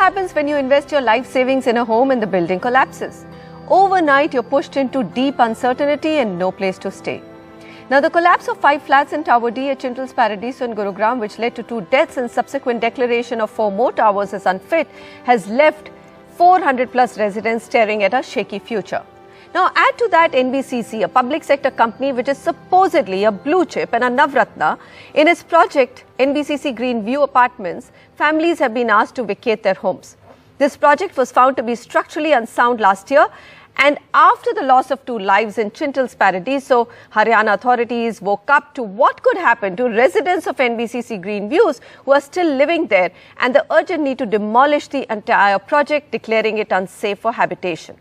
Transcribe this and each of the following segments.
happens when you invest your life savings in a home and the building collapses? Overnight, you're pushed into deep uncertainty and no place to stay. Now, the collapse of 5 flats in Tower D at Chintels Paradiso in Gurugram, which led to 2 deaths and subsequent declaration of 4 more towers as unfit, has left 400 plus residents staring at a shaky future. Now, add to that NBCC, a public sector company which is supposedly a blue chip and a Navratna. In its project, NBCC Green View Apartments, families have been asked to vacate their homes. This project was found to be structurally unsound last year, and after the loss of 2 lives in Chintels Paradiso, Haryana authorities woke up to what could happen to residents of NBCC Green Views who are still living there and the urgent need to demolish the entire project, declaring it unsafe for habitation.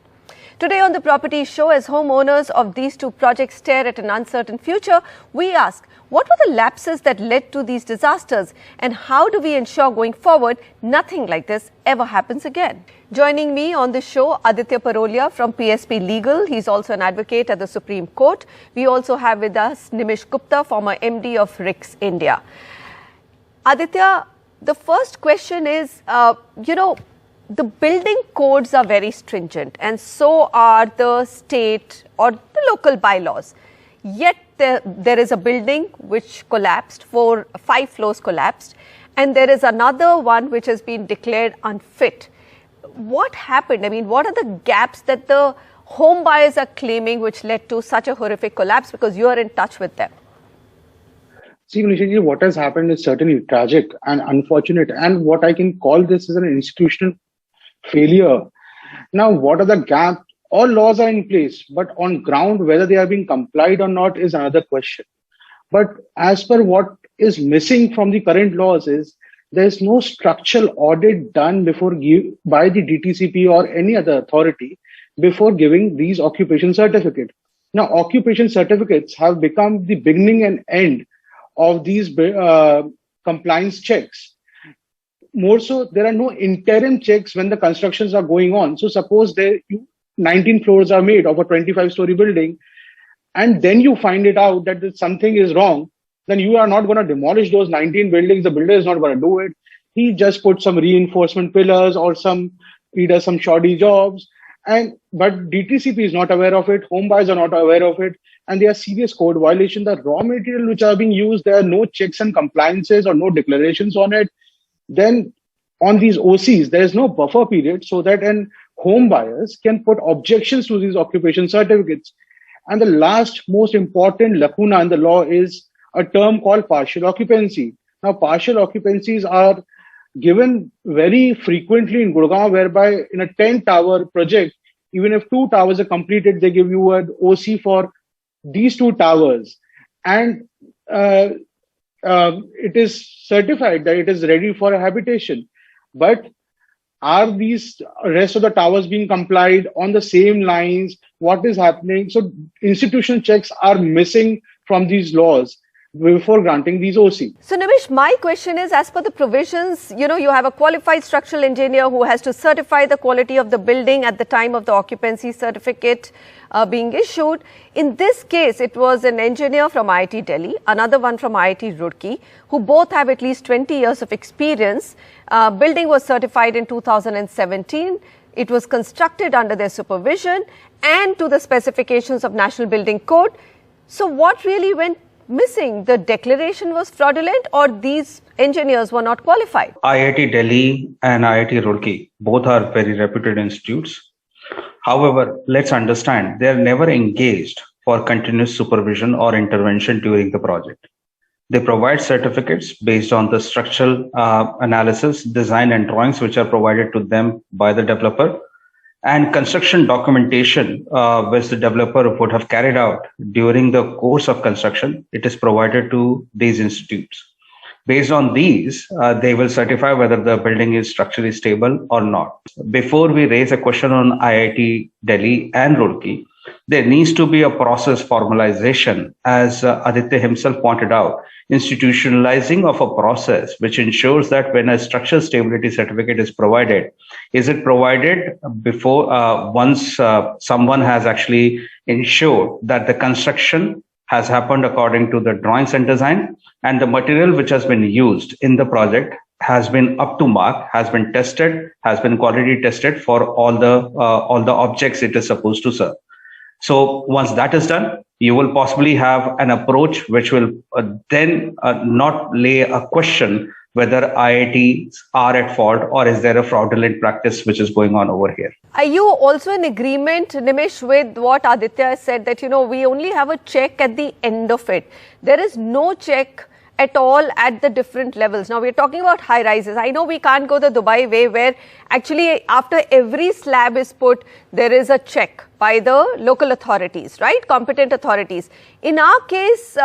Today on the Property Show, as homeowners of these 2 projects stare at an uncertain future, we ask, what were the lapses that led to these disasters, and how do we ensure going forward nothing like this ever happens again? Joining me on the show, Aditya Parolia from PSP Legal. He's also an advocate at the Supreme Court. We also have with us Nimish Gupta, former MD of RICS India. Aditya, the first question is, the building codes are very stringent, and so are the state or the local bylaws. Yet there is a building which collapsed, 5 floors collapsed, and there is another one which has been declared unfit. What happened? I mean, what are the gaps that the home buyers are claiming which led to such a horrific collapse, because you are in touch with them? See, Manisha, what has happened is certainly tragic and unfortunate, and what I can call this is an institutional failure. Now, what are the gaps? All laws are in place, but on ground, whether they are being complied or not is another question. But as per what is missing from the current laws is there is no structural audit done by the DTCP or any other authority before giving these occupation certificates. Now, occupation certificates have become the beginning and end of these compliance checks. More so, there are no interim checks when the constructions are going on. So suppose 19 floors are made of a 25-story building, and then you find it out that something is wrong, then you are not going to demolish those 19 buildings. The builder is not going to do it. He just puts some reinforcement pillars or he does some shoddy jobs. But DTCP is not aware of it. Home buyers are not aware of it. And there are serious code violations. The raw material which are being used, there are no checks and compliances or no declarations on it. Then on these OCs, there is no buffer period so that home buyers can put objections to these occupation certificates. And the last most important lacuna in the law is a term called partial occupancy. Now, partial occupancies are given very frequently in Gurugram, whereby in a 10-tower project, even if 2 towers are completed, they give you an OC for these 2 towers. And it is certified that it is ready for a habitation. But are these rest of the towers being complied on the same lines? What is happening? So institutional checks are missing from these laws before granting these OC. So Nimish, my question is, as per the provisions, you have a qualified structural engineer who has to certify the quality of the building at the time of the occupancy certificate being issued. In this case, it was an engineer from IIT Delhi, another one from IIT Roorkee, who both have at least 20 years of experience. Building was certified in 2017. It was constructed under their supervision and to the specifications of National Building Code. So what really went missing? The declaration was fraudulent, or these engineers were not qualified? IIT Delhi and IIT Roorkee, both are very reputed institutes. However, let's understand, they are never engaged for continuous supervision or intervention during the project. They provide certificates based on the structural analysis, design and drawings which are provided to them by the developer, and construction documentation which the developer would have carried out during the course of construction. It is provided to these institutes. Based on these, they will certify whether the building is structurally stable or not. Before we raise a question on IIT Delhi and Roorkee, there needs to be a process formalization, as Aditya himself pointed out, institutionalizing of a process which ensures that when a structural stability certificate is provided, is it provided before once someone has actually ensured that the construction has happened according to the drawings and design, and the material which has been used in the project has been up to mark, has been tested, has been quality tested for all the objects it is supposed to serve. So once that is done, you will possibly have an approach which will then not lay a question whether IITs are at fault or is there a fraudulent practice which is going on over here. Are you also in agreement, Nimish, with what Aditya said that, we only have a check at the end of it. There is no check at all at the different levels. Now, we're talking about high rises. I know we can't go the Dubai way where actually after every slab is put, there is a check by the local authorities, right? Competent authorities. In our case,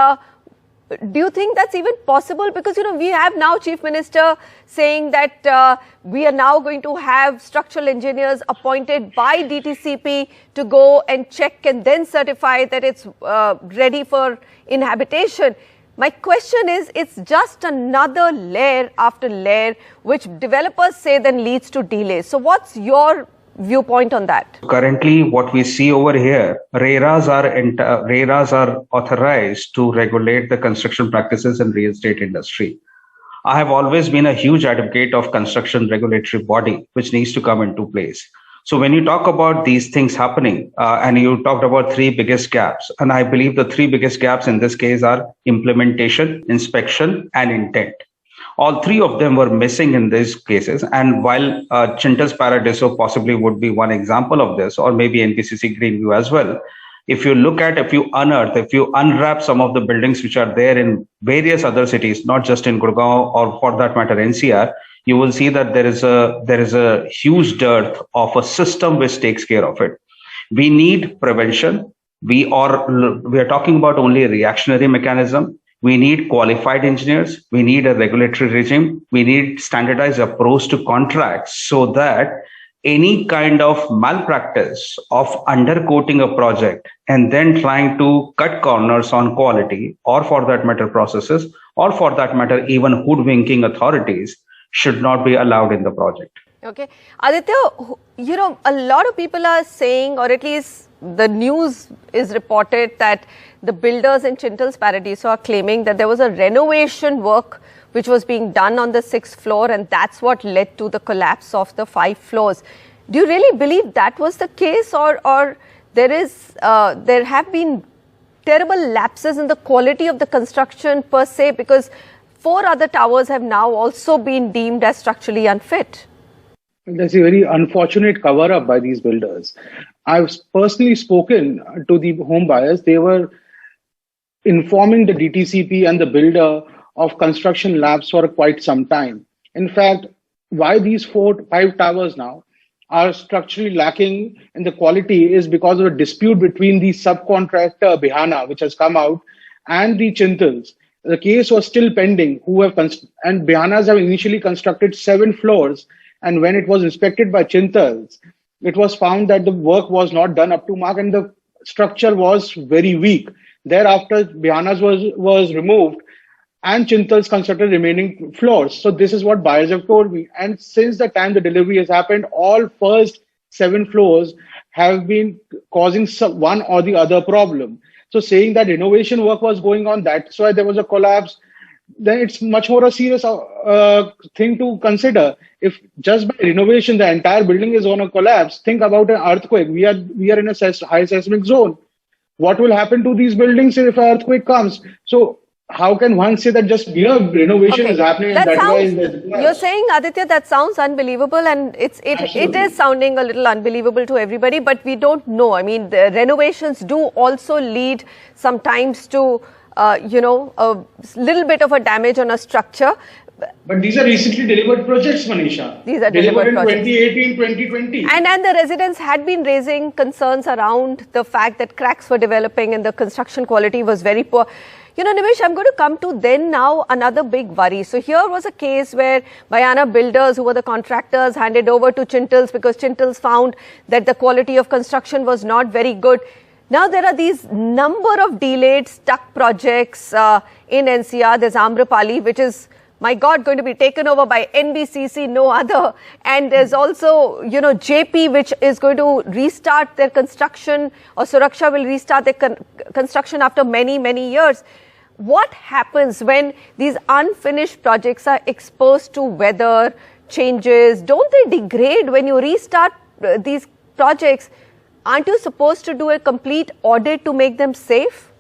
do you think that's even possible? Because, we have now Chief Minister saying that we are now going to have structural engineers appointed by DTCP to go and check and then certify that it's ready for inhabitation. My question is, it's just another layer after layer, which developers say then leads to delays. So what's your viewpoint on that? Currently, what we see over here, RERAs are authorized to regulate the construction practices in real estate industry. I have always been a huge advocate of construction regulatory body, which needs to come into place. So when you talk about these things happening, and you talked about three biggest gaps, and I believe the three biggest gaps in this case are implementation, inspection, and intent. All three of them were missing in these cases. And while Chintels Paradiso possibly would be one example of this, or maybe NBCC Green View as well, if you unwrap some of the buildings which are there in various other cities, not just in Gurugram or for that matter NCR, you will see that there is a huge dearth of a system which takes care of it. We need prevention. We are talking about only a reactionary mechanism. We need qualified engineers. We need a regulatory regime. We need standardized approach to contracts so that any kind of malpractice of undercoating a project and then trying to cut corners on quality, or for that matter processes, or for that matter even hoodwinking authorities should not be allowed in the project. Okay. Aditya, a lot of people are saying, or at least the news is reported, that the builders in Chintels Paradiso are claiming that there was a renovation work which was being done on the 6th floor, and that's what led to the collapse of the 5 floors. Do you really believe that was the case, or there have been terrible lapses in the quality of the construction per se, because 4 other towers have now also been deemed as structurally unfit? That's a very unfortunate cover-up by these builders. I've personally spoken to the home buyers. They were informing the DTCP and the builder of construction labs for quite some time. In fact, why these 5 towers now are structurally lacking in the quality is because of a dispute between the subcontractor Bihana, which has come out, and the Chintels. The case was still pending, and Bihanas have initially constructed 7 floors. And when it was inspected by Chintels, it was found that the work was not done up to mark and the structure was very weak. Thereafter, Bihanas was removed and Chintels constructed remaining floors. So this is what buyers have told me. And since the time the delivery has happened, all first 7 floors have been causing one or the other problem. So saying that renovation work was going on, that's why there was a collapse, then it's much more a serious thing to consider. If just by renovation the entire building is on a collapse, think about an earthquake. We are in a high seismic zone. What will happen to these buildings if an earthquake comes? So how can one say that just renovation is happening? You're saying, Aditya, that sounds unbelievable, and it is sounding a little unbelievable to everybody, but we don't know. I mean, the renovations do also lead sometimes to a little bit of a damage on a structure. But these are recently delivered projects, Manisha. These are delivered in projects. 2018, 2020. And the residents had been raising concerns around the fact that cracks were developing and the construction quality was very poor. Nimish, I'm going to come to then now another big worry. So here was a case where Bayana builders, who were the contractors, handed over to Chintels because Chintels found that the quality of construction was not very good. Now there are these number of delayed, stuck projects in NCR. There's Amrapali, which is, my God, going to be taken over by NBCC, no other. And there's also, JP, which is going to restart their construction, or Suraksha will restart their construction after many, many years. what happens when these unfinished projects are exposed to weather changes? Don't they degrade when you restart these projects? Aren't you supposed to do a complete audit to make them safe?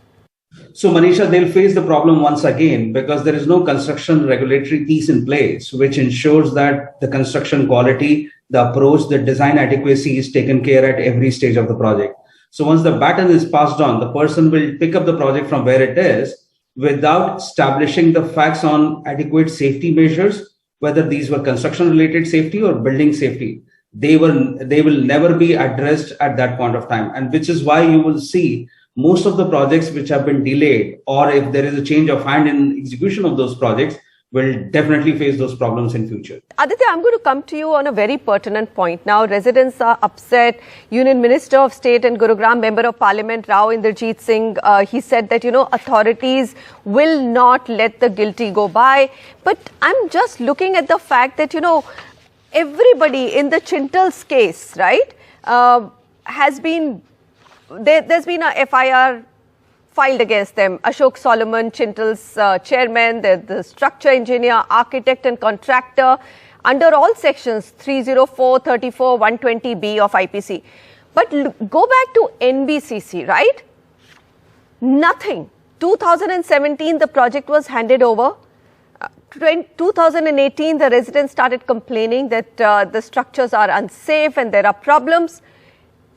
So, Manisha, they'll face the problem once again because there is no construction regulatory piece in place which ensures that the construction quality, the approach, the design adequacy is taken care at every stage of the project. So once the baton is passed on, the person will pick up the project from where it is without establishing the facts on adequate safety measures, whether these were construction related safety or building safety. They will never be addressed at that point of time. And which is why you will see most of the projects which have been delayed, or if there is a change of hand in execution of those projects, will definitely face those problems in future. Aditya, I'm going to come to you on a very pertinent point. Now, residents are upset. Union Minister of State and Gurugram Member of Parliament, Rao Inderjeet Singh, he said that, authorities will not let the guilty go by. But I'm just looking at the fact that, everybody in the Chintels case, right, has been, there's been a FIR filed against them. Ashok Solomon, Chintels chairman, the structure engineer, architect and contractor under all sections 304, 34, 120B of IPC. But go back to NBCC, right? Nothing. 2017, the project was handed over. 2018, the residents started complaining that the structures are unsafe and there are problems.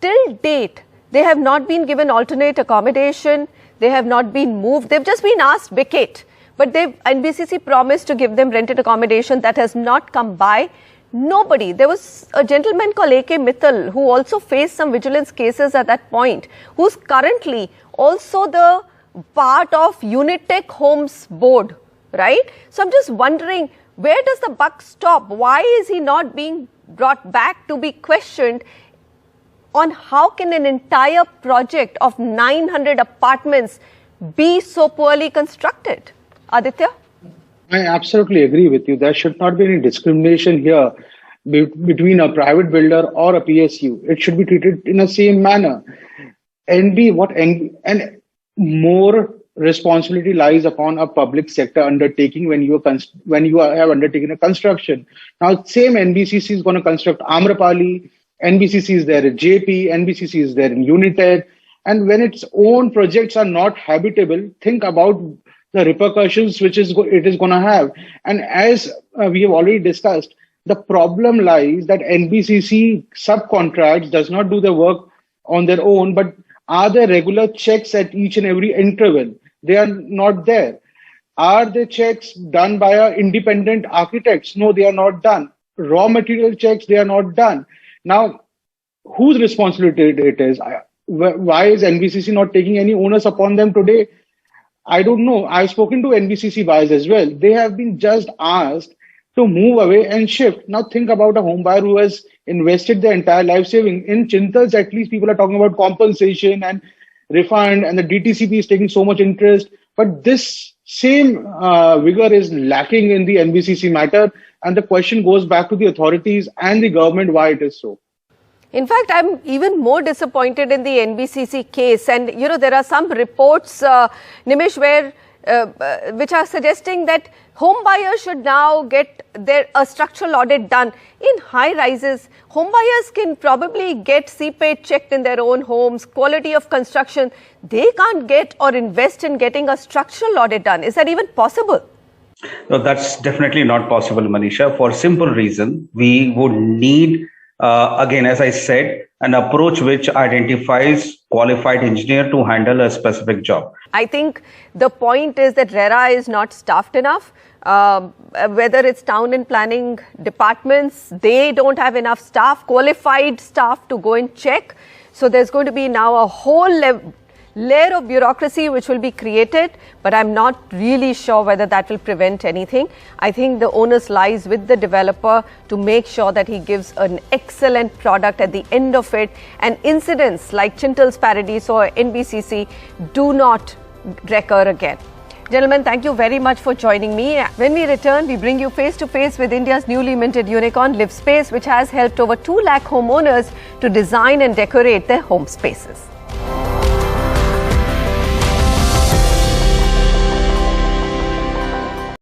Till date, they have not been given alternate accommodation. They have not been moved. They've just been asked vacate. But NBCC promised to give them rented accommodation. That has not come by. Nobody. There was a gentleman called A.K. Mittal who also faced some vigilance cases at that point, who's currently also the part of Unitech Homes Board, right? So I'm just wondering, where does the buck stop? Why is he not being brought back to be questioned on how can an entire project of 900 apartments be so poorly constructed? Aditya? I absolutely agree with you. There should not be any discrimination here between a private builder or a PSU. It should be treated in the same manner. And more responsibility lies upon a public sector undertaking when you have undertaken a construction. Now, same NBCC is going to construct Amrapali. NBCC is there at JP, NBCC is there in Unitech. And when its own projects are not habitable, think about the repercussions which it is going to have. And as we have already discussed, the problem lies that NBCC subcontracts, does not do the work on their own, but are there regular checks at each and every interval? They are not there. Are the checks done by our independent architects? No, they are not done. Raw material checks, they are not done. Now, whose responsibility it is? Why is NBCC not taking any onus upon them today? I don't know. I've spoken to NBCC buyers as well. They have been just asked to move away and shift. Now think about a home buyer who has invested their entire life saving. In Chintels, at least people are talking about compensation and refund, and the DTCP is taking so much interest. But this same vigor is lacking in the NBCC matter. And the question goes back to the authorities and the government why it is so. In fact, I'm even more disappointed in the NBCC case. And, there are some reports, Nimish, which are suggesting that home buyers should now get a structural audit done. In high rises, home buyers can probably get CPATE checked in their own homes, quality of construction. They can't get or invest in getting a structural audit done. Is that even possible? No, that's definitely not possible, Manisha. For simple reason, we would need, again, as I said, an approach which identifies qualified engineer to handle a specific job. I think the point is that RERA is not staffed enough. Whether it's town and planning departments, they don't have enough staff, qualified staff to go and check. So there's going to be now a whole layer of bureaucracy which will be created, but I'm not really sure whether that will prevent anything. I think the onus lies with the developer to make sure that he gives an excellent product at the end of it, and incidents like Chintels Paradiso or NBCC do not recur again. Gentlemen, thank you very much for joining me. When we return, we bring you face to face with India's newly minted unicorn LiveSpace, which has helped over 2 lakh homeowners to design and decorate their home spaces.